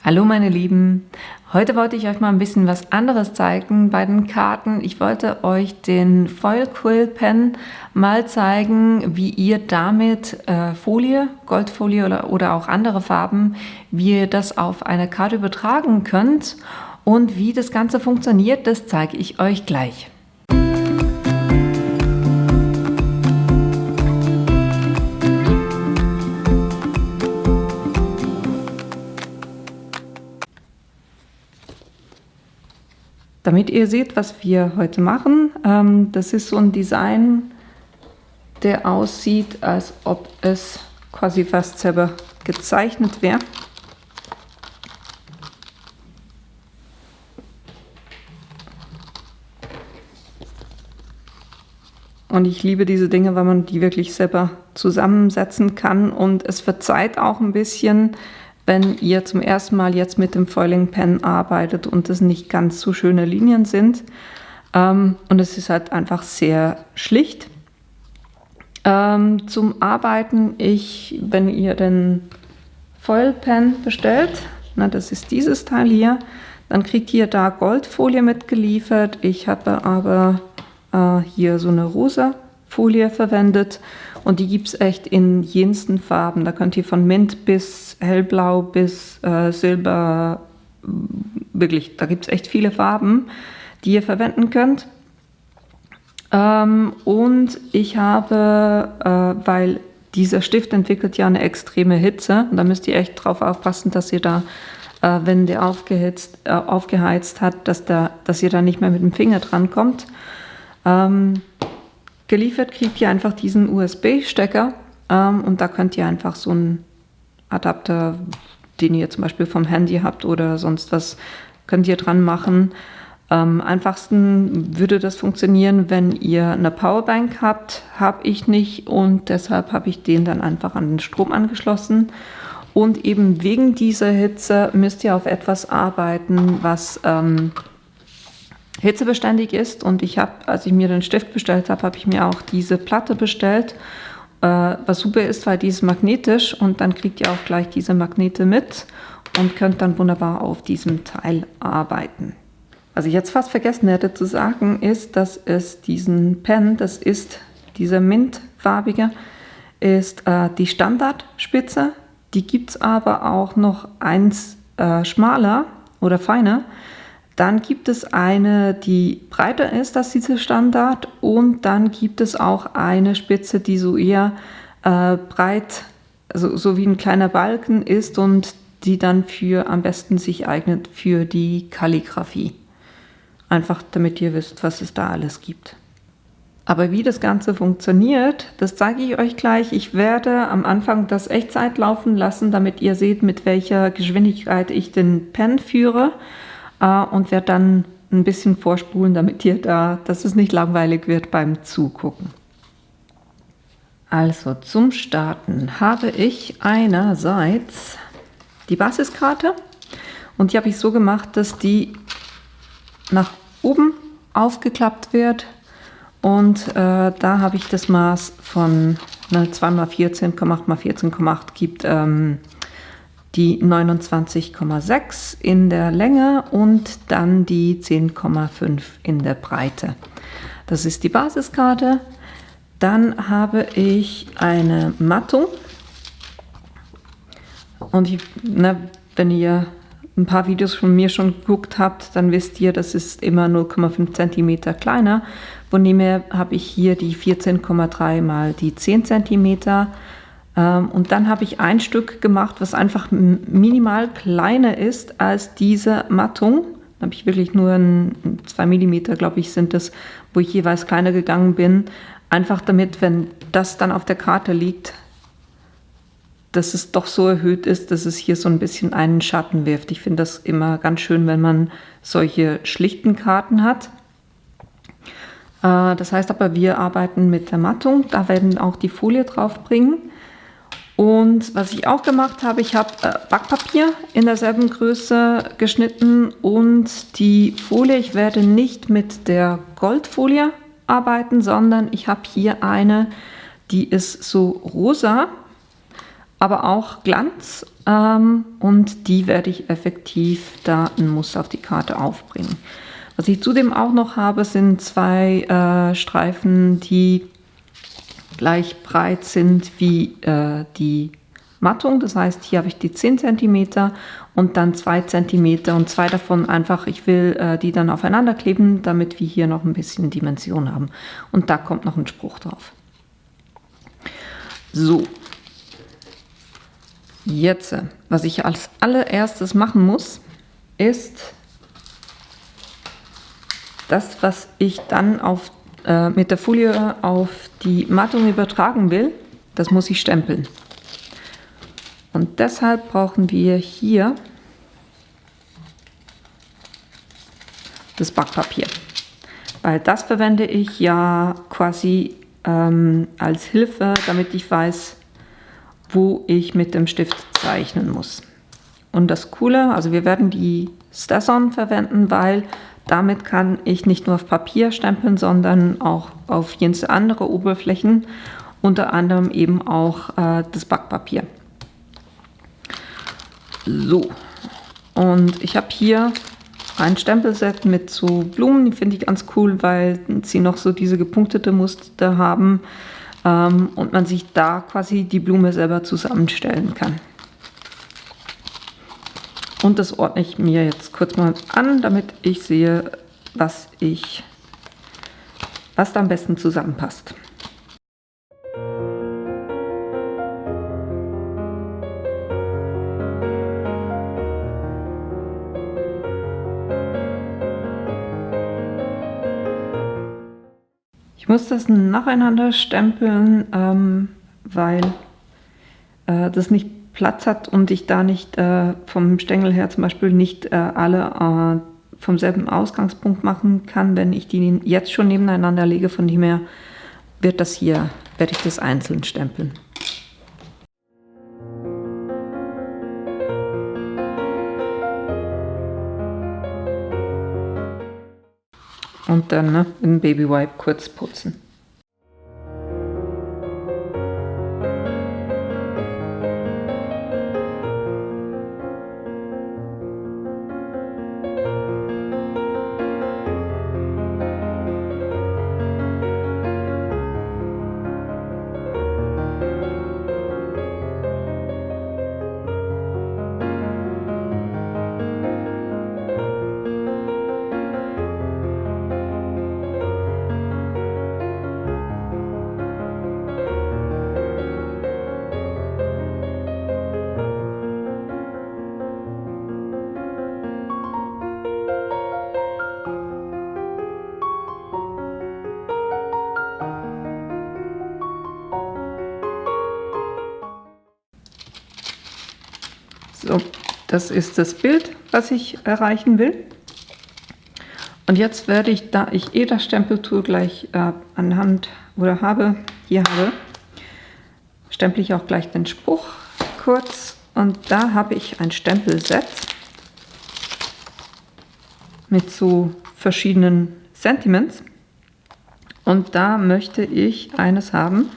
Hallo meine Lieben, heute wollte ich euch mal ein bisschen was anderes zeigen bei den Karten. Ich wollte euch den Foil Quill Pen mal zeigen, wie ihr damit Folie, Goldfolie oder auch andere Farben, wie ihr das auf eine Karte übertragen könnt und wie das Ganze funktioniert, das zeige ich euch gleich. Damit ihr seht, was wir heute machen, das ist so ein Design, der aussieht, als ob es quasi fast selber gezeichnet wäre. Und ich liebe diese Dinge, weil man die wirklich selber zusammensetzen kann. Und es verzeiht auch ein bisschen, wenn ihr zum ersten Mal jetzt mit dem Foiling Pen arbeitet und es nicht ganz so schöne Linien sind. Und es ist halt einfach sehr schlicht. Zum Arbeiten, wenn ihr den Foil Pen bestellt, das ist dieses Teil hier, dann kriegt ihr da Goldfolie mitgeliefert. Ich habe aber hier so eine rosa Folie verwendet und die gibt es echt in jensten Farben. Da könnt ihr von Mint bis hellblau bis silber, wirklich, da gibt es echt viele Farben, die ihr verwenden könnt. Und ich habe, weil dieser Stift entwickelt ja eine extreme Hitze, und da müsst ihr echt drauf aufpassen, dass ihr da, wenn der aufgeheizt hat, dass ihr da nicht mehr mit dem Finger dran kommt. Geliefert kriegt ihr einfach diesen USB-Stecker und da könnt ihr einfach so einen Adapter, den ihr zum Beispiel vom Handy habt oder sonst was, könnt ihr dran machen. Am einfachsten würde das funktionieren, wenn ihr eine Powerbank habt, habe ich nicht und deshalb habe ich den dann einfach an den Strom angeschlossen. Und eben wegen dieser Hitze müsst ihr auf etwas arbeiten, was hitzebeständig ist, und ich habe, als ich mir den Stift bestellt habe, habe ich mir auch diese Platte bestellt, was super ist, weil die ist magnetisch und dann kriegt ihr auch gleich diese Magnete mit und könnt dann wunderbar auf diesem Teil arbeiten. Was ich jetzt fast vergessen hätte zu sagen, ist, dass es diesen Pen, das ist dieser mintfarbige, ist die Standardspitze, die gibt es aber auch noch eins schmaler oder feiner. Dann gibt es eine, die breiter ist als diese Standard, und dann gibt es auch eine Spitze, die so eher breit, also so wie ein kleiner Balken ist und die dann am besten sich eignet für die Kalligrafie. Einfach damit ihr wisst, was es da alles gibt. Aber wie das Ganze funktioniert, das zeige ich euch gleich. Ich werde am Anfang das Echtzeit laufen lassen, damit ihr seht, mit welcher Geschwindigkeit ich den Pen führe. Und werde dann ein bisschen vorspulen, damit dass es nicht langweilig wird beim Zugucken. Also zum Starten habe ich einerseits die Basiskarte und die habe ich so gemacht, dass die nach oben aufgeklappt wird, und da habe ich das Maß von 2x14,8x14,8 gibt die 29,6 in der Länge und dann die 10,5 in der Breite. Das ist die Basiskarte. Dann habe ich eine Mattung. Und wenn ihr ein paar Videos von mir schon geguckt habt, dann wisst ihr, das ist immer 0,5 cm kleiner. Von dem her habe ich hier die 14,3 mal die 10 cm. Und dann habe ich ein Stück gemacht, was einfach minimal kleiner ist als diese Mattung. Da habe ich wirklich nur 2 mm, glaube ich, sind das, wo ich jeweils kleiner gegangen bin. Einfach damit, wenn das dann auf der Karte liegt, dass es doch so erhöht ist, dass es hier so ein bisschen einen Schatten wirft. Ich finde das immer ganz schön, wenn man solche schlichten Karten hat. Das heißt aber, wir arbeiten mit der Mattung. Da werden auch die Folie drauf bringen. Und was ich auch gemacht habe, ich habe Backpapier in derselben Größe geschnitten und die Folie, ich werde nicht mit der Goldfolie arbeiten, sondern ich habe hier eine, die ist so rosa aber auch Glanz und die werde ich effektiv da ein Muster auf die Karte aufbringen. Was ich zudem auch noch habe, sind 2 Streifen, die gleich breit sind wie die Mattung. Das heißt, hier habe ich die 10 cm und dann 2 cm und 2 davon einfach, ich will die dann aufeinander kleben, damit wir hier noch ein bisschen Dimension haben. Und da kommt noch ein Spruch drauf. So. Jetzt, was ich als allererstes machen muss, ist das, was ich dann mit der Folie auf die Mattung übertragen will, das muss ich stempeln. Und deshalb brauchen wir hier das Backpapier, weil das verwende ich ja quasi als Hilfe, damit ich weiß, wo ich mit dem Stift zeichnen muss. Und das Coole, also wir werden die STAS-On verwenden, weil damit kann ich nicht nur auf Papier stempeln, sondern auch auf jene andere Oberflächen, unter anderem eben auch das Backpapier. So, und ich habe hier ein Stempelset mit so Blumen, die finde ich ganz cool, weil sie noch so diese gepunktete Muster haben und man sich da quasi die Blume selber zusammenstellen kann. Und das ordne ich mir jetzt kurz mal an, damit ich sehe, was da am besten zusammenpasst. Ich muss das nacheinander stempeln, weil das nicht Platz hat und ich da nicht vom Stängel her zum Beispiel nicht alle vom selben Ausgangspunkt machen kann, wenn ich die jetzt schon nebeneinander lege. Von dem her werde ich das einzeln stempeln. Und dann mit dem Baby Wipe kurz putzen. So, das ist das Bild, was ich erreichen will. Und jetzt werde ich, da ich das Stempeltool gleich anhand oder hier habe, stemple ich auch gleich den Spruch kurz. Und da habe ich ein Stempelset mit so verschiedenen Sentiments. Und da möchte ich eines haben,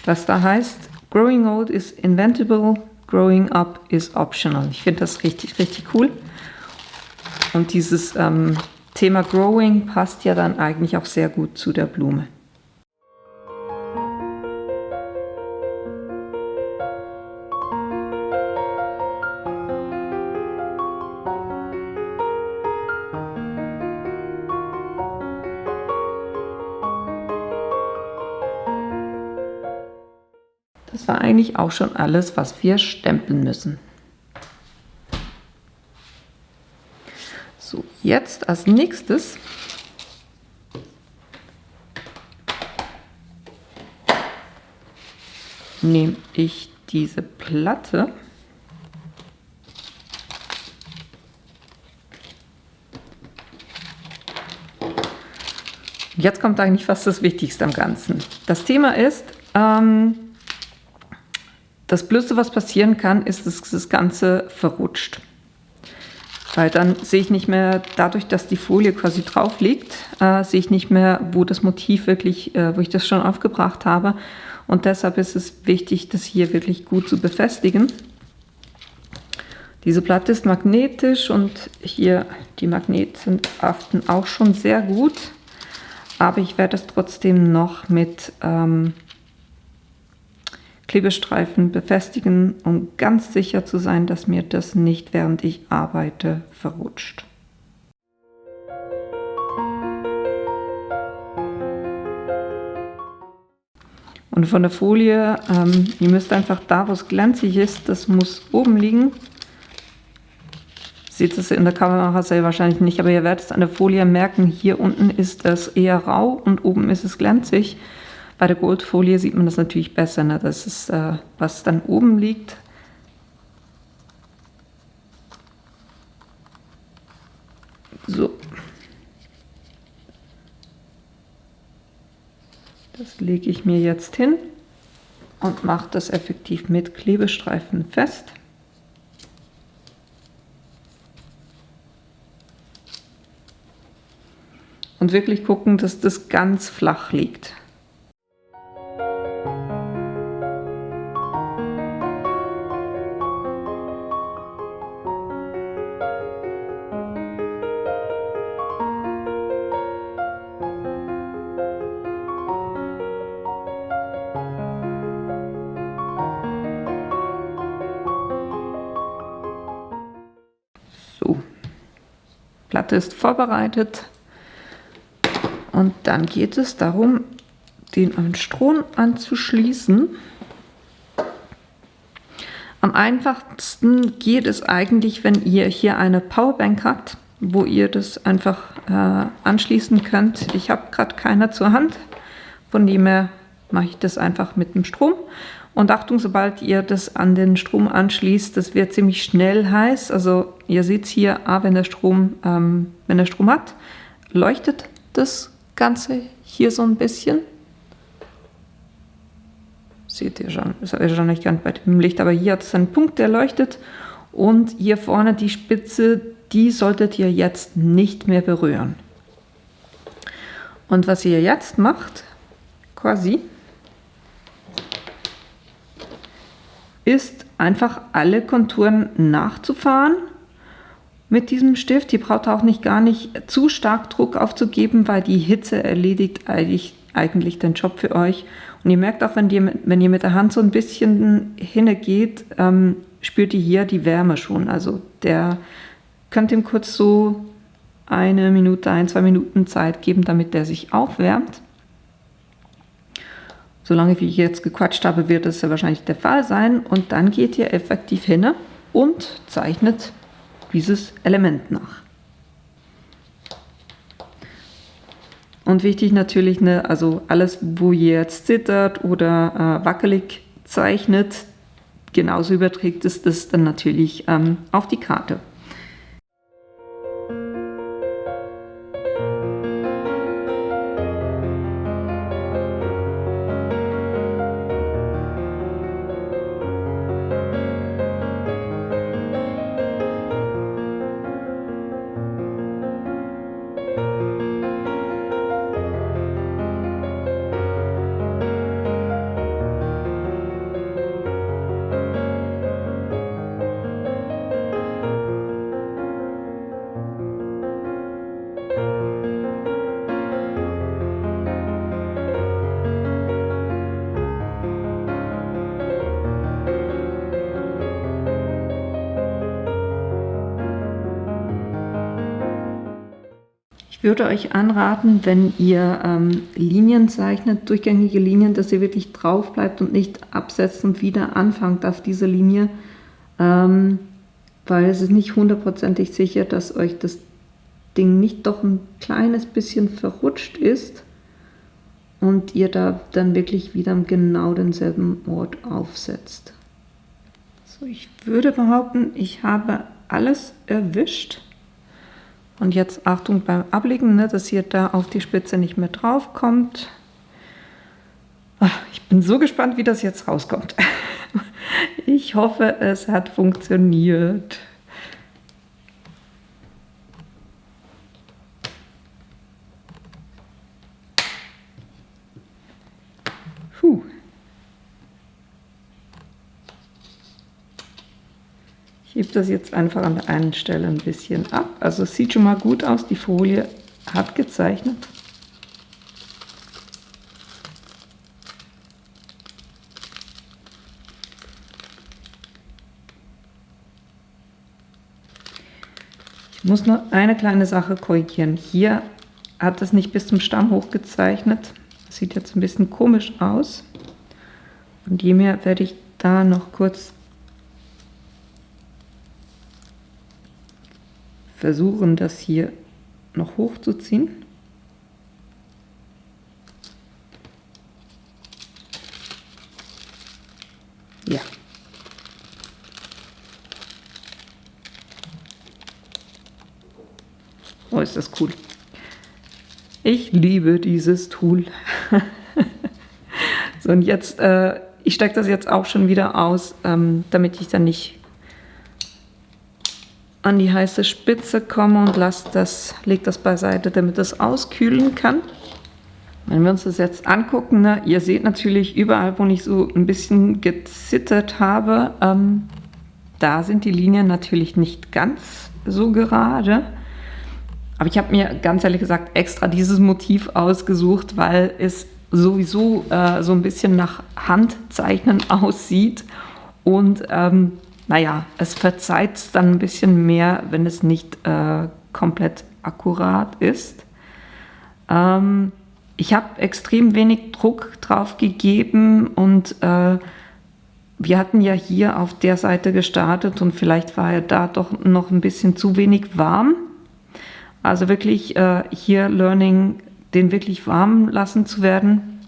was da heißt: Growing old is inventable, growing up is optional. Ich finde das richtig, richtig cool. Und dieses Thema Growing passt ja dann eigentlich auch sehr gut zu der Blume. Das war eigentlich auch schon alles, was wir stempeln müssen. So, jetzt als nächstes nehme ich diese Platte . Jetzt kommt eigentlich fast das Wichtigste am Ganzen. Das Thema ist, das Blödste, was passieren kann, ist, dass das Ganze verrutscht. Weil dann sehe ich nicht mehr, dadurch, dass die Folie quasi drauf liegt, sehe ich nicht mehr, wo das Motiv wirklich, wo ich das schon aufgebracht habe. Und deshalb ist es wichtig, das hier wirklich gut zu befestigen. Diese Platte ist magnetisch und hier die Magnete haften auch schon sehr gut. Aber ich werde es trotzdem noch mit Klebestreifen befestigen, um ganz sicher zu sein, dass mir das nicht, während ich arbeite, verrutscht. Und von der Folie, ihr müsst einfach da, wo es glänzig ist, das muss oben liegen. Seht es in der Kamera sehr wahrscheinlich nicht, aber ihr werdet es an der Folie merken, hier unten ist es eher rau und oben ist es glänzig. Bei der Goldfolie sieht man das natürlich besser, ne? Das ist, was dann oben liegt. So. Das lege ich mir jetzt hin und mache das effektiv mit Klebestreifen fest. Und wirklich gucken, dass das ganz flach liegt. So, Platte ist vorbereitet. Und dann geht es darum, den an Strom anzuschließen. Am einfachsten geht es eigentlich, wenn ihr hier eine Powerbank habt, wo ihr das einfach anschließen könnt. Ich habe gerade keine zur Hand, von dem her mache ich das einfach mit dem Strom. Und Achtung, sobald ihr das an den Strom anschließt, das wird ziemlich schnell heiß. Also ihr seht hier, wenn der Strom hat, leuchtet das Ganze hier so ein bisschen. Seht ihr schon, ist wahrscheinlich gar nicht bei dem Licht, aber hier hat es einen Punkt, der leuchtet. Und hier vorne die Spitze, die solltet ihr jetzt nicht mehr berühren. Und was ihr jetzt macht, quasi, ist einfach alle Konturen nachzufahren mit diesem Stift. Ihr braucht auch gar nicht zu stark Druck aufzugeben, weil die Hitze erledigt eigentlich den Job für euch. Und ihr merkt auch, wenn ihr mit der Hand so ein bisschen hingeht, spürt ihr hier die Wärme schon. Also der könnt ihm kurz so 1 Minute, 2 Minuten Zeit geben, damit der sich aufwärmt. Solange wie ich jetzt gequatscht habe, wird das ja wahrscheinlich der Fall sein. Und dann geht ihr effektiv hin und zeichnet dieses Element nach. Und wichtig natürlich, also alles, wo ihr jetzt zittert oder wackelig zeichnet, genauso überträgt es das dann natürlich auf die Karte. Ich würde euch anraten, wenn ihr Linien zeichnet, durchgängige Linien, dass ihr wirklich drauf bleibt und nicht absetzt und wieder anfangt auf diese Linie, weil es ist nicht hundertprozentig sicher, dass euch das Ding nicht doch ein kleines bisschen verrutscht ist und ihr da dann wirklich wieder genau denselben Ort aufsetzt. So, ich würde behaupten, ich habe alles erwischt. Und jetzt Achtung beim Ablegen, dass ihr da auf die Spitze nicht mehr drauf kommt. Ich bin so gespannt, wie das jetzt rauskommt. Ich hoffe, es hat funktioniert. klebe das jetzt einfach an der einen Stelle ein bisschen ab. Also es sieht schon mal gut aus, die Folie hat gezeichnet. Ich muss nur eine kleine Sache korrigieren. Hier hat es nicht bis zum Stamm hochgezeichnet. Das sieht jetzt ein bisschen komisch aus. Und je mehr werde ich da noch kurz versuchen, das hier noch hochzuziehen. Ja. Oh, ist das cool. Ich liebe dieses Tool. So, und jetzt, ich stecke das jetzt auch schon wieder aus, damit ich dann nicht an die heiße Spitze komme und leg das beiseite, damit das auskühlen kann. Wenn wir uns das jetzt angucken, ne, ihr seht natürlich überall, wo ich so ein bisschen gezittert habe, da sind die Linien natürlich nicht ganz so gerade. Aber ich habe mir ganz ehrlich gesagt extra dieses Motiv ausgesucht, weil es sowieso so ein bisschen nach Handzeichnen aussieht. Und naja, es verzeiht es dann ein bisschen mehr, wenn es nicht komplett akkurat ist. Ich habe extrem wenig Druck drauf gegeben und wir hatten ja hier auf der Seite gestartet und vielleicht war er da doch noch ein bisschen zu wenig warm. Also wirklich hier Learning, den wirklich warm lassen zu werden.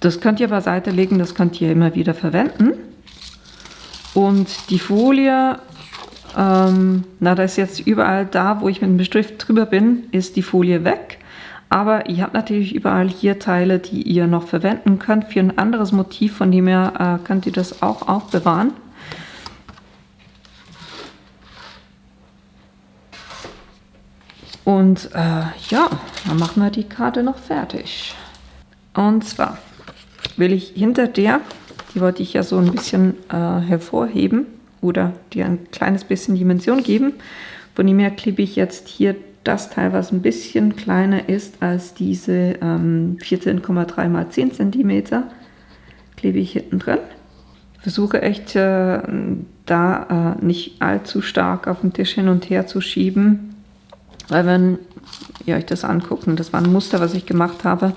Das könnt ihr beiseite legen, das könnt ihr immer wieder verwenden. Und die Folie, da ist jetzt überall da, wo ich mit dem Stift drüber bin, ist die Folie weg. Aber ihr habt natürlich überall hier Teile, die ihr noch verwenden könnt für ein anderes Motiv, von dem her könnt ihr das auch aufbewahren. Und ja, dann machen wir die Karte noch fertig. Und zwar will ich hinter der, die wollte ich ja so ein bisschen hervorheben oder dir ein kleines bisschen Dimension geben. Von dem her klebe ich jetzt hier das Teil, was ein bisschen kleiner ist als diese 14,3 x 10 cm, klebe ich hinten drin. Ich versuche echt da nicht allzu stark auf dem Tisch hin und her zu schieben, weil wenn ihr euch das anguckt, und das war ein Muster, was ich gemacht habe,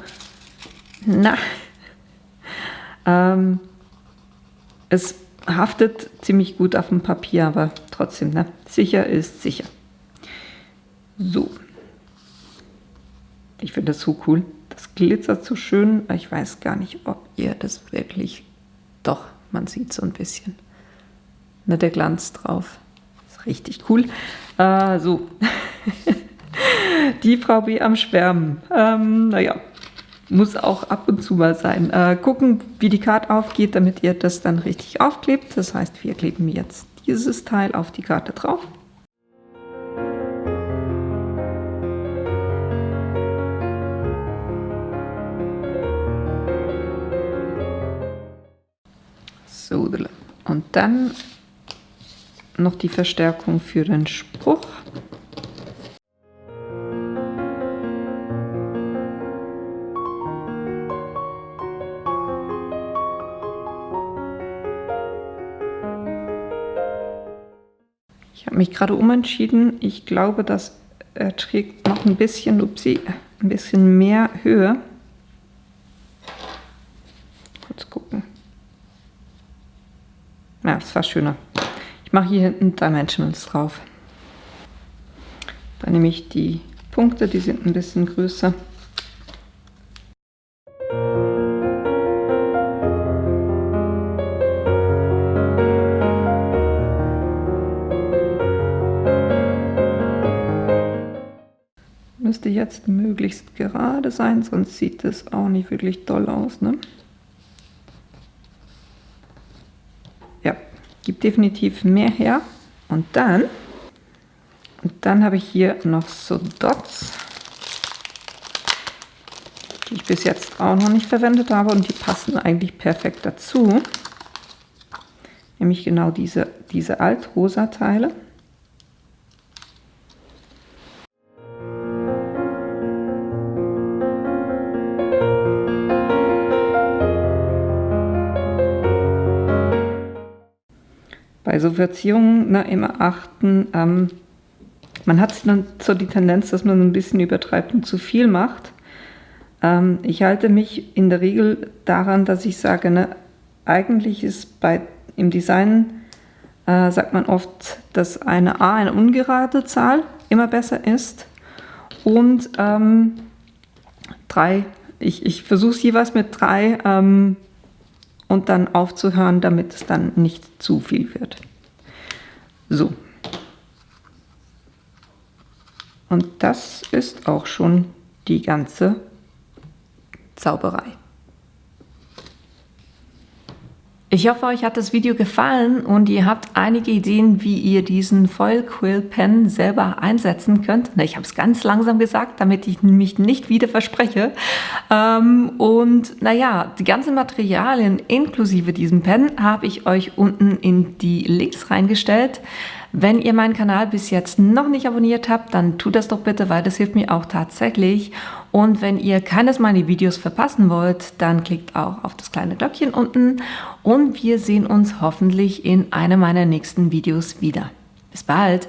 es haftet ziemlich gut auf dem Papier, aber trotzdem, ne? Sicher ist sicher. So. Ich finde das so cool. Das glitzert so schön. Ich weiß gar nicht, ob ihr das wirklich... Doch, man sieht so ein bisschen. Ne, der Glanz drauf. Ist richtig cool. So. Die Frau B am Schwärmen. Naja, muss auch ab und zu mal sein. Gucken, wie die Karte aufgeht, damit ihr das dann richtig aufklebt. Das heißt, wir kleben jetzt dieses Teil auf die Karte drauf. So, und dann noch die Verstärkung für den Spruch. Ich habe mich gerade umentschieden. Ich glaube, dass er trägt noch ein bisschen, ein bisschen mehr Höhe. Kurz gucken. Ja, das war schöner. Ich mache hier hinten Dimensionals drauf. Da nehme ich die Punkte, die sind ein bisschen größer. Müsste jetzt möglichst gerade sein, sonst sieht es auch nicht wirklich doll aus, ne? Ja, gibt definitiv mehr her. Und dann habe ich hier noch so Dots, die ich bis jetzt auch noch nicht verwendet habe und die passen eigentlich perfekt dazu. nämlich genau diese altrosa Teile. Bei so Verzierungen immer achten, man hat dann so die Tendenz, dass man ein bisschen übertreibt und zu viel macht. Ich halte mich in der Regel daran, dass ich sage, eigentlich ist im Design, sagt man oft, dass eine ungerade Zahl immer besser ist. Und ich versuche es jeweils mit 3 und dann aufzuhören, damit es dann nicht zu viel wird. So. Und das ist auch schon die ganze Zauberei. Ich hoffe, euch hat das Video gefallen und ihr habt einige Ideen, wie ihr diesen Foil Quill Pen selber einsetzen könnt. Ich habe es ganz langsam gesagt, damit ich mich nicht wieder verspreche. Und naja, die ganzen Materialien inklusive diesem Pen habe ich euch unten in die Links reingestellt. Wenn ihr meinen Kanal bis jetzt noch nicht abonniert habt, dann tut das doch bitte, weil das hilft mir auch tatsächlich. Und wenn ihr keines meiner Videos verpassen wollt, dann klickt auch auf das kleine Glöckchen unten und wir sehen uns hoffentlich in einem meiner nächsten Videos wieder. Bis bald!